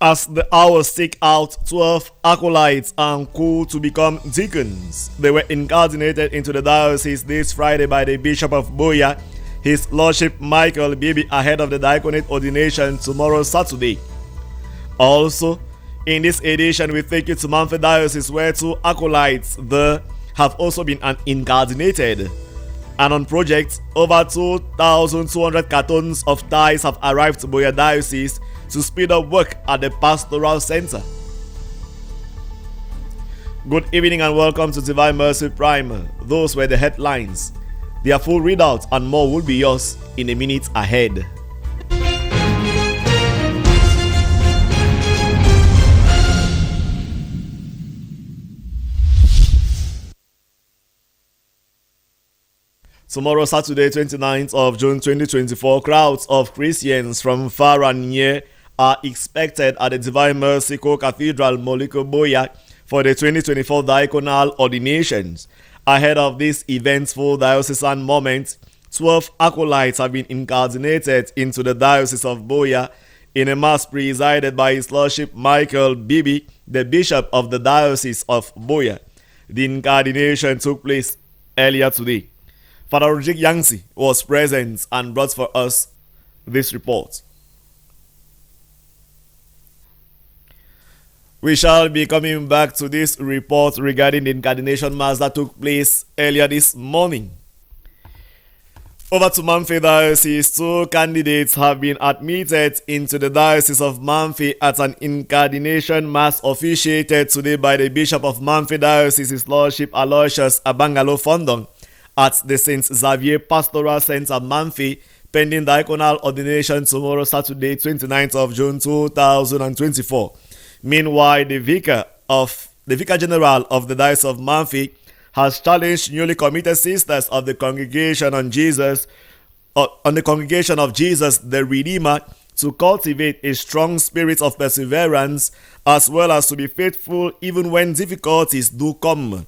As the hours tick out, 12 acolytes are called to become deacons. They were incardinated into the diocese this Friday by the Bishop of Buea, His Lordship Michael Bibi, ahead of the diaconate ordination tomorrow, Saturday. Also, in this edition, we take you to Manfi Diocese, where 2 acolytes there have also been incardinated. And on project, over 2,200 cartons of ties have arrived to Buea Diocese to speed up work at the Pastoral Center. Good evening and welcome to Divine Mercy Primer. Those were the headlines. Their full readout and more will be yours in a minute ahead. Tomorrow, Saturday, 29th of June 2024, crowds of Christians from far and near are expected at the Divine Mercy Co-Cathedral, Moloko, Buea, for the 2024 diaconal ordinations. Ahead of this eventful diocesan moment, 12 acolytes have been incardinated into the Diocese of Buea in a mass presided by His Lordship Michael Bibi, the Bishop of the Diocese of Buea. The incardination took place earlier today. Father Rojik Yangsi was present and brought for us this report. We shall be coming back to this report regarding the incardination mass that took place earlier this morning. Over to Manfi Diocese, 2 candidates have been admitted into the Diocese of Manfi at an incardination mass officiated today by the Bishop of Manfi Diocese, His Lordship Aloysius Abangalo Fondong, at the St. Xavier Pastoral Center, Manfi, pending diaconal ordination tomorrow, Saturday, 29th of June 2024. Meanwhile, the Vicar General of the Diocese of Manfi has challenged newly committed sisters of the Congregation of Jesus the Redeemer to cultivate a strong spirit of perseverance, as well as to be faithful even when difficulties do come.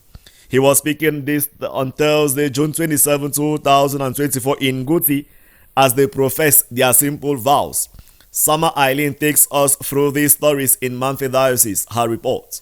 He was speaking this on Thursday, June 27, 2024 in Guti, as they profess their simple vows. Sama Eileen takes us through these stories in Manfi Diocese. Her report.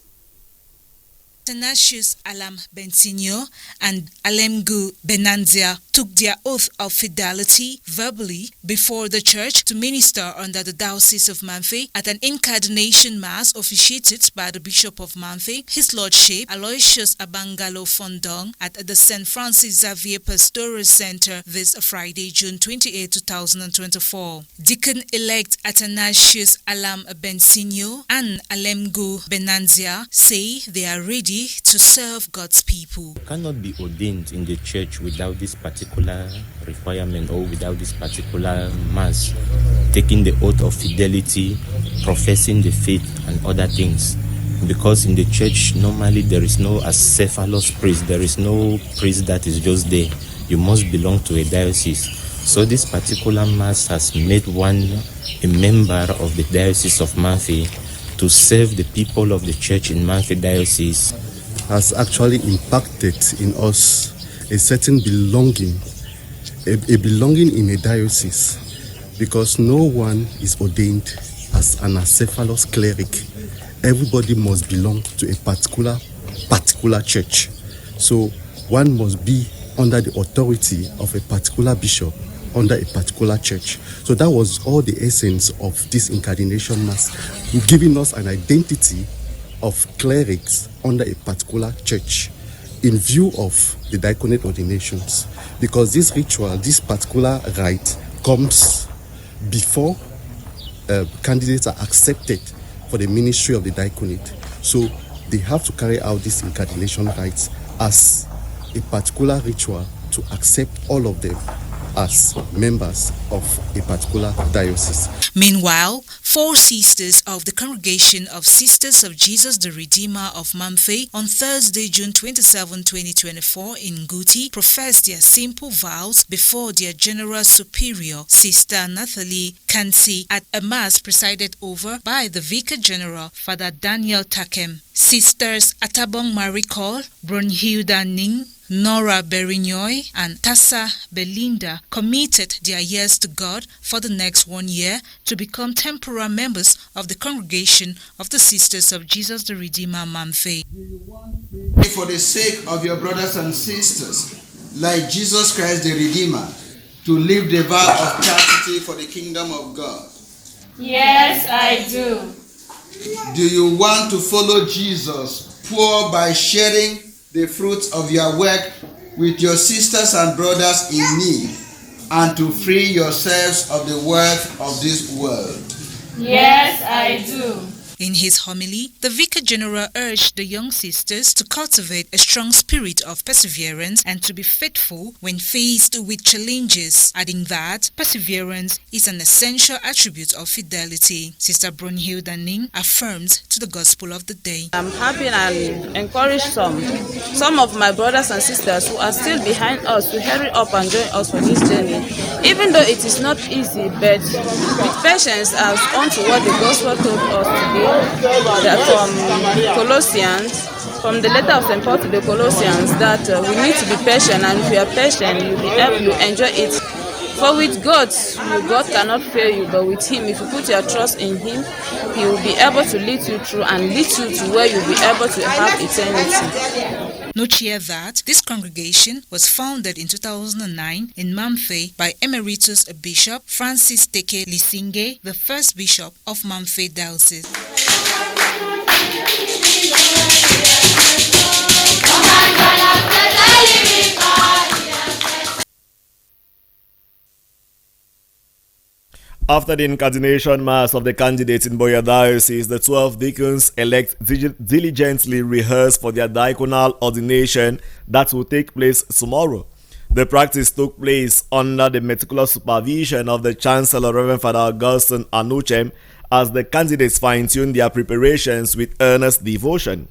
Athanasius Alam Bensigno and Alemgu Benanzia took their oath of fidelity verbally before the church to minister under the Diocese of Manfi at an incardination mass officiated by the Bishop of Manfi, His Lordship Aloysius Abangalo Fondong, at the St. Francis Xavier Pastoral Center this Friday, June 28, 2024. Deacon-elect Athanasius Alam Bensigno and Alemgu Benanzia say they are ready to serve God's people. You cannot be ordained in the church without this particular requirement or without this particular mass, taking the oath of fidelity, professing the faith and other things. Because in the church, normally there is no acephalous priest, there is no priest that is just there. You must belong to a diocese. So this particular mass has made one a member of the Diocese of Manfi to serve the people of the church in Manfi Diocese. Has actually impacted in us a certain belonging, a belonging in a diocese, because no one is ordained as an acephalous cleric. Everybody must belong to a particular church. So one must be under the authority of a particular bishop, under a particular church. So that was all the essence of this incardination mass, giving us an identity of clerics under a particular church in view of the diaconate ordinations, because this ritual, this particular rite, comes before candidates are accepted for the ministry of the diaconate. So they have to carry out this incardination rites as a particular ritual to accept all of them as members of a particular diocese. Meanwhile, 4 sisters of the Congregation of Sisters of Jesus the Redeemer of Manfi on Thursday, June 27, 2024 in Guti professed their simple vows before their General Superior, Sister Nathalie Kansi, at a mass presided over by the Vicar General, Father Daniel Takem. Sisters Atabong Maricol, Brunhilda Ning, Nora Berignoy and Tassa Belinda committed their years to God for the next 1 year to become temporal members of the Congregation of the Sisters of Jesus the Redeemer Mamfe. For the sake of your brothers and sisters, like Jesus Christ the Redeemer, to live the vow of chastity for the kingdom of God? Yes, I do. Do you want to follow Jesus, poor by sharing the fruits of your work with your sisters and brothers in need, and to free yourselves of the worth of this world? Yes, I do. In his homily, the Vicar General urged the young sisters to cultivate a strong spirit of perseverance and to be faithful when faced with challenges, adding that perseverance is an essential attribute of fidelity. Sister Brunhilde Ning affirms to the Gospel of the Day. I'm happy and encourage some of my brothers and sisters who are still behind us to hurry up and join us for this journey. Even though it is not easy, but with patience as unto what the Gospel told us today, that from Colossians, from the letter of St. Paul to the Colossians, that we need to be patient, and if you are patient, you'll be able to enjoy it. For with God cannot fail you, but with Him, if you put your trust in Him, He will be able to lead you through and lead you to where you'll be able to have eternity. Note here that this congregation was founded in 2009 in Mamfe by Emeritus Bishop Francis Teke Lisinge, the first bishop of Mamfe Diocese. After the incardination mass of the candidates in Buea Diocese, the 12 deacons-elect diligently rehearsed for their diaconal ordination that will take place tomorrow. The practice took place under the meticulous supervision of the Chancellor, Reverend Father Augustine Anuchem, as the candidates fine-tuned their preparations with earnest devotion.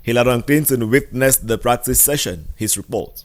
Hilarion Clinton witnessed the practice session. His report.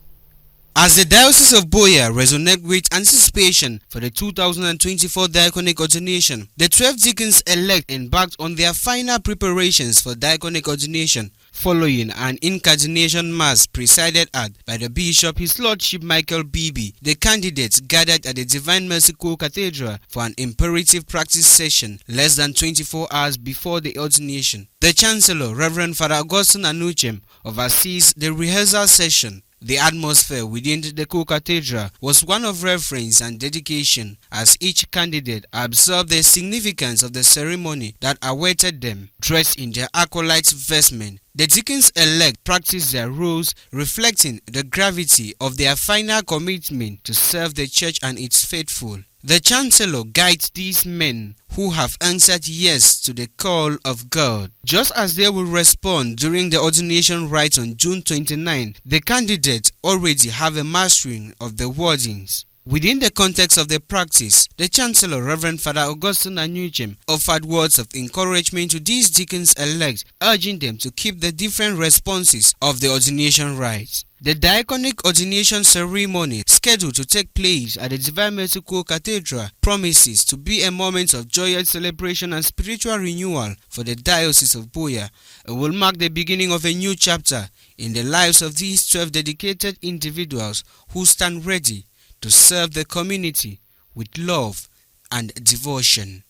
As the Diocese of Buea resonated with anticipation for the 2024 diaconic ordination, the 12 deacons-elect embarked on their final preparations for diaconic ordination, following an incardination mass presided at by the Bishop, His Lordship Michael Bibi. The candidates gathered at the Divine Mercy Co-Cathedral for an imperative practice session less than 24 hours before the ordination. The Chancellor, Reverend Father Augustine Anuchem, oversees the rehearsal session. The atmosphere within the Co-Cathedral was one of reverence and dedication as each candidate observed the significance of the ceremony that awaited them. Dressed in their acolytes' vestment, the deacons-elect practiced their roles, reflecting the gravity of their final commitment to serve the Church and its faithful. The Chancellor guides these men who have answered yes to the call of God. Just as they will respond during the ordination rite on June 29, the candidates already have a mastering of the wordings. Within the context of the practice, the Chancellor, Reverend Father Augustine Anuchem, offered words of encouragement to these deacons-elect, urging them to keep the different responses of the ordination rite. The diaconic ordination ceremony, scheduled to take place at the Divine Mercy Co-Cathedral, promises to be a moment of joyous celebration and spiritual renewal for the Diocese of Buea. It will mark the beginning of a new chapter in the lives of these 12 dedicated individuals who stand ready to serve the community with love and devotion.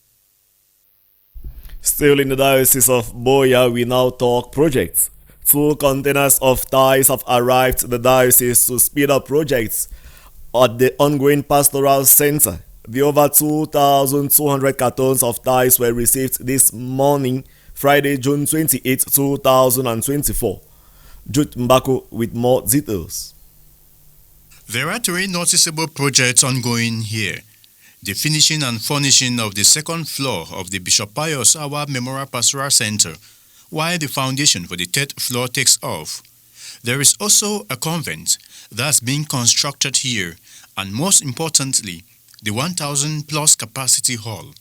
Still in the Diocese of Buea, we now talk projects. 2 containers of ties have arrived to the diocese to speed up projects at the ongoing pastoral center. The over 2,200 cartons of ties were received this morning, Friday, June 28, 2024. Jude Mbako with more details. There are 3 noticeable projects ongoing here. The finishing and furnishing of the 2nd floor of the Bishop Pius Awa Memorial Pastoral Center, while the foundation for the 3rd floor takes off. There is also a convent that's being constructed here, and most importantly, the 1,000-plus capacity hall.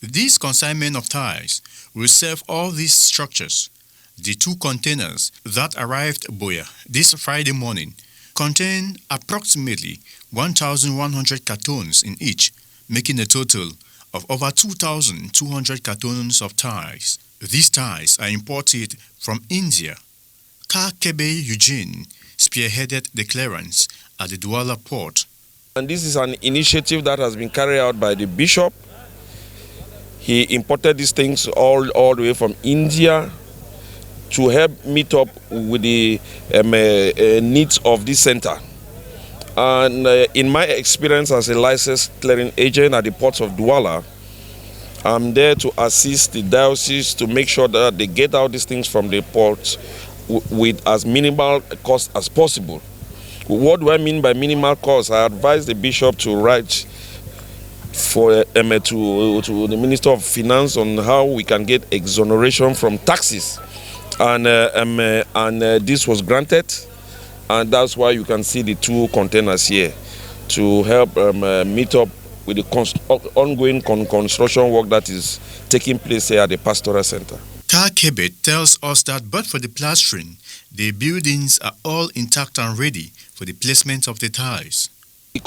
This consignment of ties will serve all these structures. The 2 containers that arrived at Buea this Friday morning contain approximately 1,100 cartons in each, making a total of over 2,200 cartons of ties. These ties are imported from India. Kakebe Eugene, spearheaded the clearance at the Douala port. And this is an initiative that has been carried out by the bishop. He imported these things all the way from India to help meet up with the needs of this center. And in my experience as a licensed clearing agent at the ports of Douala, I'm there to assist the diocese to make sure that they get out these things from the ports with as minimal cost as possible. What do I mean by minimal cost? I advise the bishop to write to the Minister of Finance on how we can get exoneration from taxes. And this was granted, and that's why you can see the 2 containers here to help meet up with the ongoing construction work that is taking place here at the Pastoral Center. Kebet tells us that but for the plastering, the buildings are all intact and ready for the placement of the tiles. The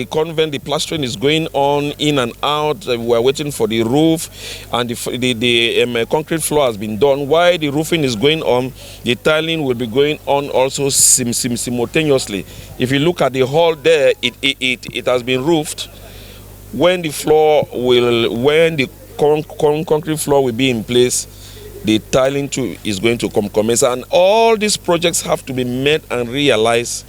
convent, plastering is going on in and out. We are waiting for the roof, and the concrete floor has been done. While the roofing is going on, the tiling will be going on also simultaneously. If you look at the hall there, it has been roofed. When the concrete floor will be in place, the tiling too is going to commence, and all these projects have to be met and realized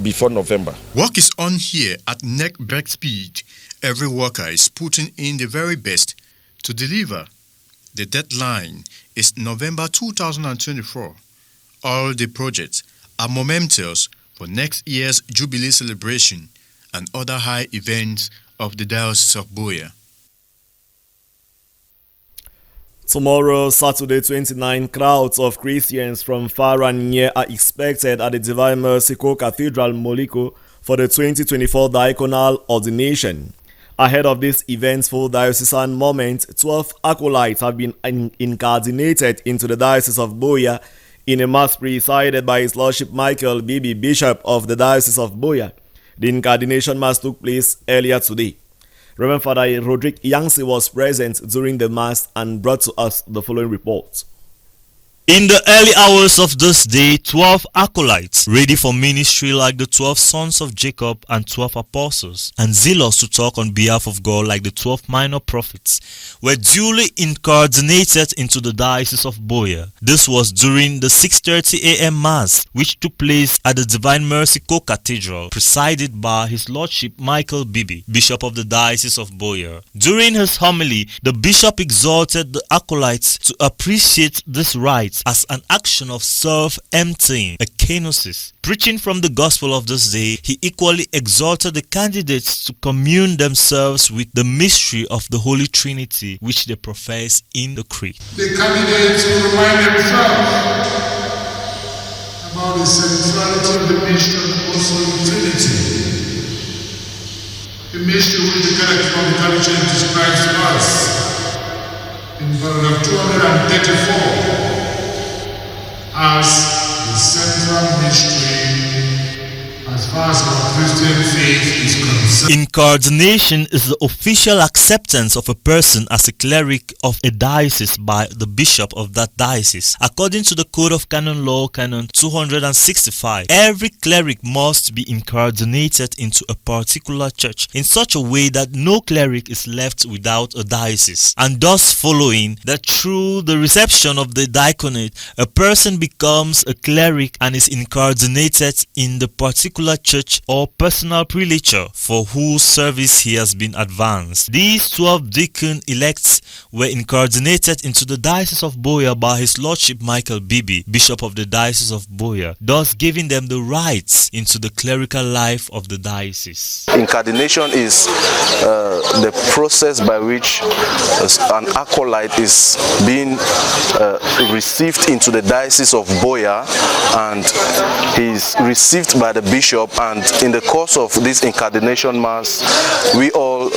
before November. Work is on here at neck-break speed. Every worker is putting in the very best to deliver. The deadline is November 2024. All the projects are momentous for next year's Jubilee celebration and other high events of the Diocese of Buea. Tomorrow, Saturday 29, crowds of Christians from far and near are expected at the Divine Mercy Co-Cathedral Moliko for the 2024 diaconal ordination. Ahead of this eventful diocesan moment, 12 acolytes have been incardinated into the Diocese of Buea in a mass presided by His Lordship Michael Bibi, Bishop of the Diocese of Buea. The incardination mass took place earlier today. Reverend Father Roderick Yangsi was present during the mass and brought to us the following report. In the early hours of this day, 12 acolytes, ready for ministry like the 12 sons of Jacob and 12 apostles, and zealous to talk on behalf of God like the 12 minor prophets, were duly incardinated into the Diocese of Buea. This was during the 6:30 a.m. Mass, which took place at the Divine Mercy Co-Cathedral, presided by His Lordship Michael Bibi, Bishop of the Diocese of Buea. During his homily, the Bishop exhorted the acolytes to appreciate this rite as an action of self-emptying, a kenosis. Preaching from the gospel of this day, he equally exhorted the candidates to commune themselves with the mystery of the Holy Trinity, which they profess in the creed. The candidates will remind themselves about the centrality of the mystery of the Holy Trinity, the mystery which the character of the Catholic Church describes to us in paragraph 234. As the central mystery as far as our Christian faith is concerned. Incardination is the official acceptance of a person as a cleric of a diocese by the bishop of that diocese. According to the Code of Canon Law, Canon 265, every cleric must be incardinated into a particular church in such a way that no cleric is left without a diocese, and thus following that through the reception of the diaconate, a person becomes a cleric and is incardinated in the particular church or personal prelature for whose service he has been advanced. These 12 deacon elects were incardinated into the Diocese of Buea by His Lordship Michael Bibi, Bishop of the Diocese of Buea, thus giving them the rights into the clerical life of the diocese. Incardination is the process by which an acolyte is being received into the Diocese of Buea, and he is received by the bishop and in the course of this incardination mass, we all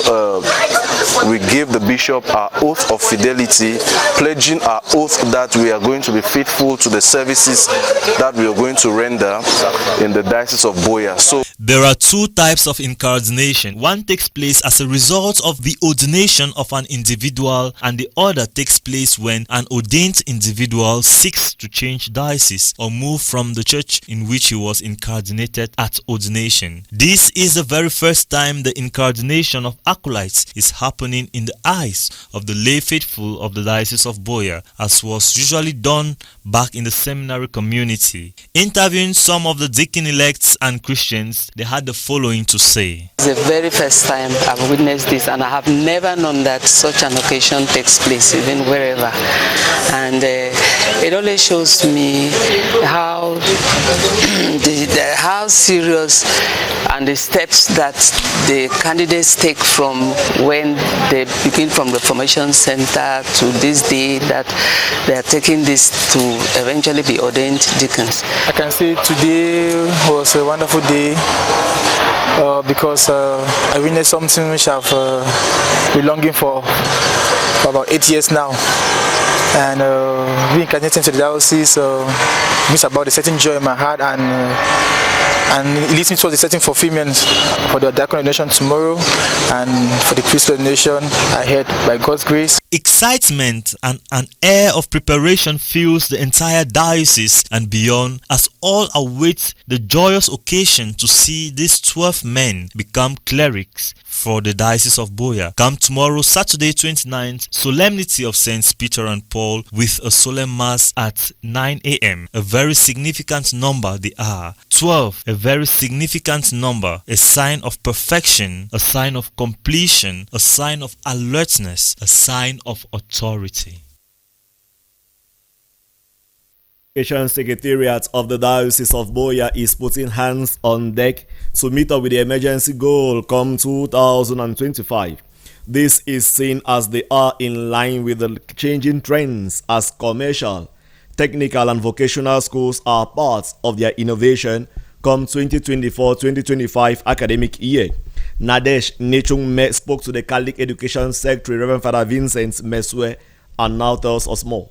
we give the bishop our oath of fidelity, pledging our oath that we are going to be faithful to the services that we are going to render in the Diocese of Buea. So there are two types of incardination. One takes place as a result of the ordination of an individual, and the other takes place when an ordained individual seeks to change diocese or move from the church in which he was incardinated at ordination. This is the very first time the incardination of acolytes is happening in the eyes of the lay faithful of the Diocese of Buea, as was usually done back in the seminary community. Interviewing some of the deacon-elects and Christians, they had the following to say. It's the very first time I've witnessed this, and I have never known that such an occasion takes place, even wherever. And it only shows me how how serious and the steps that the candidates take from when they begin from the formation center to this day that they are taking this to eventually be ordained deacons. I can say today was a wonderful day because I witnessed something which I've been longing for about 8 years now. And reincarnating to the diocese brings about a certain joy in my heart, and it leads me towards a certain fulfillment for the diaconal ordination tomorrow and for the priesthood ordination ahead by God's grace. Excitement and an air of preparation fills the entire diocese and beyond as all await the joyous occasion to see these 12 men become clerics for the Diocese of Buea. Come tomorrow, Saturday 29th, Solemnity of Saints Peter and Paul with a solemn mass at 9 a.m. A very significant number they are. 12, a very significant number, a sign of perfection, a sign of completion, a sign of alertness, a sign of authority. Education Secretariat of the Diocese of Buea is putting hands on deck to meet up with the emergency goal come 2025. This is seen as they are in line with the changing trends as commercial, technical and vocational schools are part of their innovation come 2024-2025 academic year. Nadesh Nechung spoke to the Catholic Education Secretary, Reverend Father Vincent Mesue, and now tells us more.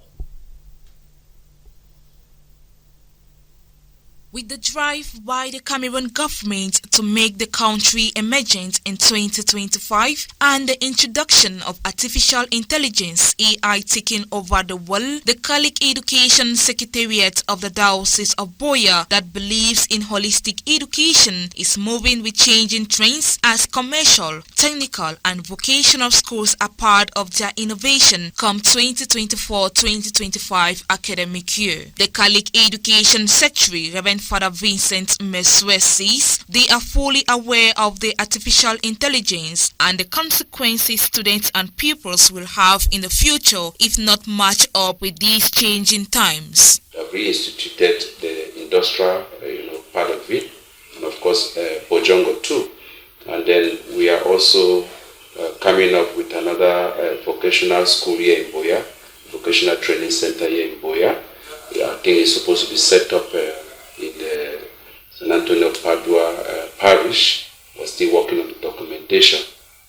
With the drive by the Cameroon government to make the country emergent in 2025 and the introduction of artificial intelligence AI taking over the world, the Catholic Education Secretariat of the Diocese of Buea that believes in holistic education is moving with changing trends as commercial, technical and vocational schools are part of their innovation come 2024-2025 academic year. The Catholic Education Secretary, Reverend Father Vincent Mesue, says they are fully aware of the artificial intelligence and the consequences students and pupils will have in the future if not match up with these changing times. We have reinstituted the industrial part of it, and of course Bojongo too. And then we are also coming up with another vocational school here in Buea, vocational training center here in Buea. I think it's supposed to be set up in the San Antonio Padua parish. We're still working on the documentation,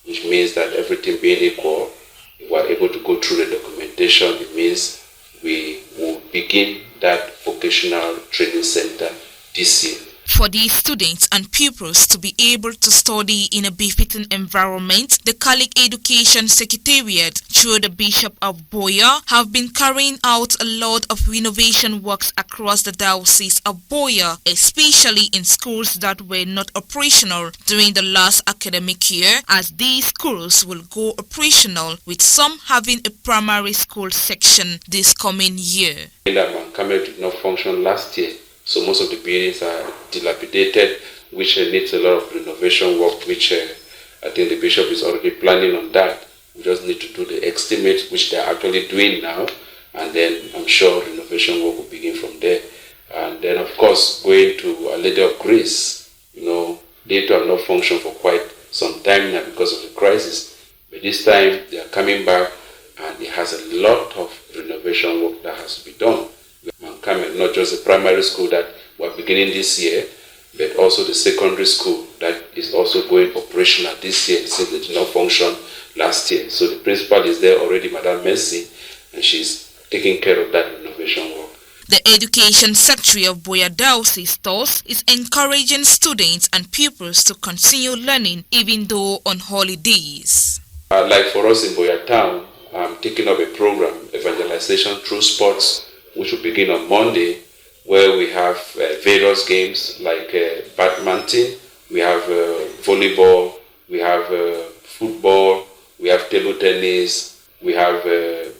which means that everything being equal, if we're able to go through the documentation, it means we will begin that vocational training center this year. For these students and pupils to be able to study in a befitting environment, the Catholic Education Secretariat, through the Bishop of Buea, have been carrying out a lot of renovation works across the Diocese of Buea, especially in schools that were not operational during the last academic year, as these schools will go operational, with some having a primary school section this coming year. Camel did not function last year. So most of the buildings are dilapidated, which needs a lot of renovation work, which I think the bishop is already planning on that. We just need to do the estimate, which they're actually doing now, and then I'm sure renovation work will begin from there. And then, of course, going to Our Lady of Grace, they too have not functioned for quite some time now because of the crisis. But this time, they are coming back, and it has a lot of renovation work that has to be done. Not just a primary school that we're beginning this year, but also the secondary school that is also going operational this year since it did not function last year. So the principal is there already, Madam Mercy, and she's taking care of that innovation work. The Education Secretary of Buea Diocese thus is encouraging students and pupils to continue learning even though on holidays. Like for us in Buea Town, I'm taking up a program, Evangelization Through Sports, which will begin on Monday, where we have various games like badminton, we have volleyball, we have football, we have table tennis, we have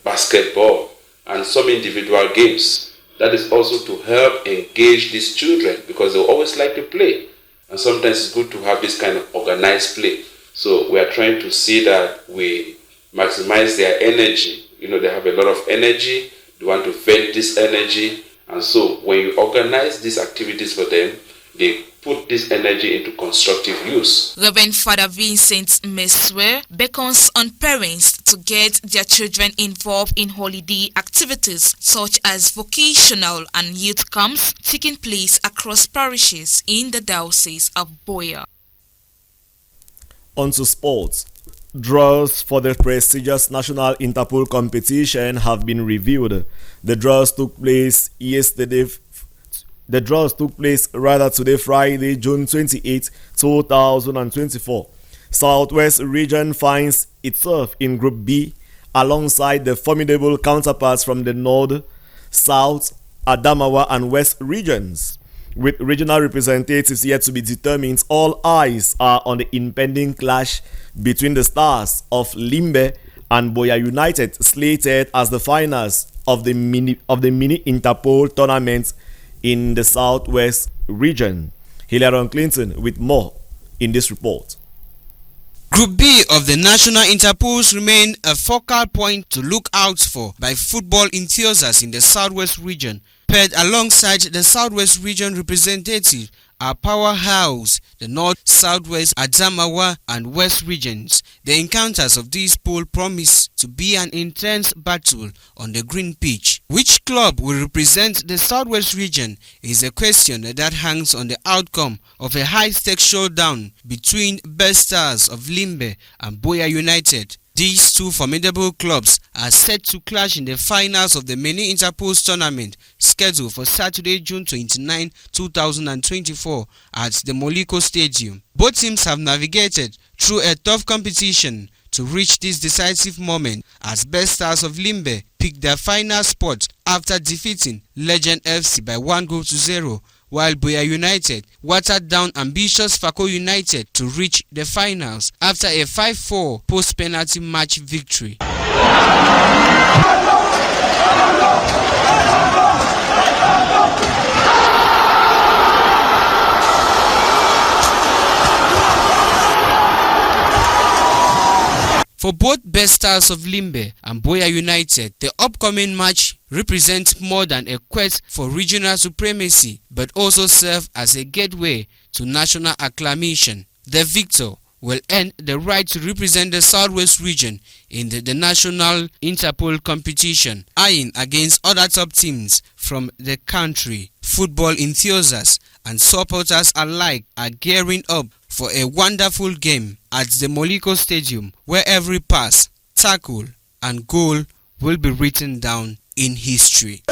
basketball, and some individual games. That is also to help engage these children because they always like to play. And sometimes it's good to have this kind of organized play. So we are trying to see that we maximize their energy. You know, they have a lot of energy. They want to vent this energy. And so when you organize these activities for them, they put this energy into constructive use. Reverend Father Vincent Meswe beckons on parents to get their children involved in holiday activities such as vocational and youth camps taking place across parishes in the Diocese of Buea. On to sports. Draws for the prestigious National Interpol competition have been revealed. The draws took place today, Friday, June 28, 2024. Southwest region finds itself in Group B alongside the formidable counterparts from the North, South, Adamawa and West regions. With regional representatives yet to be determined, all eyes are on the impending clash between the Stars of Limbe and Buea United, slated as the finals of the mini Interpol tournament in the Southwest region. Hilarion Clinton with more in this report. Group B of the National Interpols remain a focal point to look out for by football enthusiasts in the Southwest region. Paired alongside the Southwest region representative are powerhouse, the North, Southwest, Adamawa and West regions. The encounters of these pool promise to be an intense battle on the green pitch. Which club will represent the Southwest region is a question that hangs on the outcome of a high-stakes showdown between Best Stars of Limbe and Buea United. These two formidable clubs are set to clash in the finals of the Mini Interpols tournament scheduled for Saturday, June 29, 2024 at the Moliko Stadium. Both teams have navigated through a tough competition to reach this decisive moment as Best Stars of Limbe picked their final spot after defeating Legend FC by 1-0, while Buea United watered down ambitious Fako United to reach the finals after a 5-4 post-penalty match victory. For both Best Stars of Limbe and Buea United, the upcoming match represents more than a quest for regional supremacy, but also serve as a gateway to national acclamation. The victor will earn the right to represent the Southwest region in the National Interpol competition, eyeing against other top teams from the country. Football enthusiasts and supporters alike are gearing up for a wonderful game at the Moliko Stadium, where every pass, tackle and goal will be written down in history.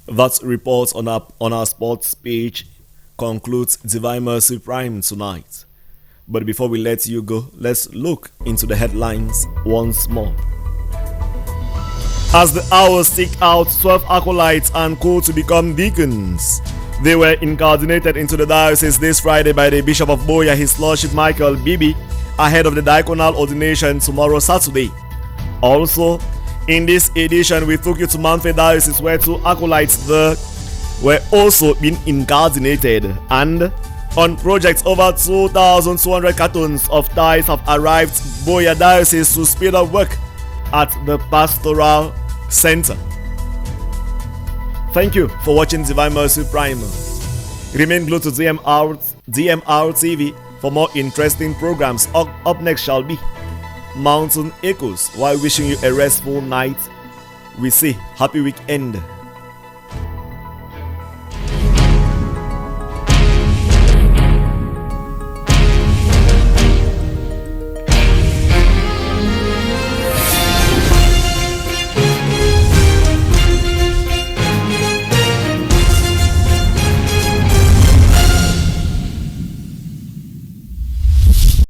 That report on our sports page concludes Divine Mercy Prime tonight. But before we let you go, let's look into the headlines once more. As the hours tick out, 12 acolytes and called to become deacons. They were incardinated into the diocese this Friday by the Bishop of Buea, His Lordship Michael Bibi, ahead of the diaconal ordination tomorrow Saturday. Also, in this edition, we took you to Manfe Diocese, where 2 acolytes there were also being incardinated, and on projects over 2,200 cartons of tithes have arrived Buea Diocese to speed up work at the Pastoral Center. Thank you for watching Divine Mercy Prime. Remain glued to DMR TV for more interesting programs. Up next shall be Mountain Echoes, while wishing you a restful night we say happy weekend.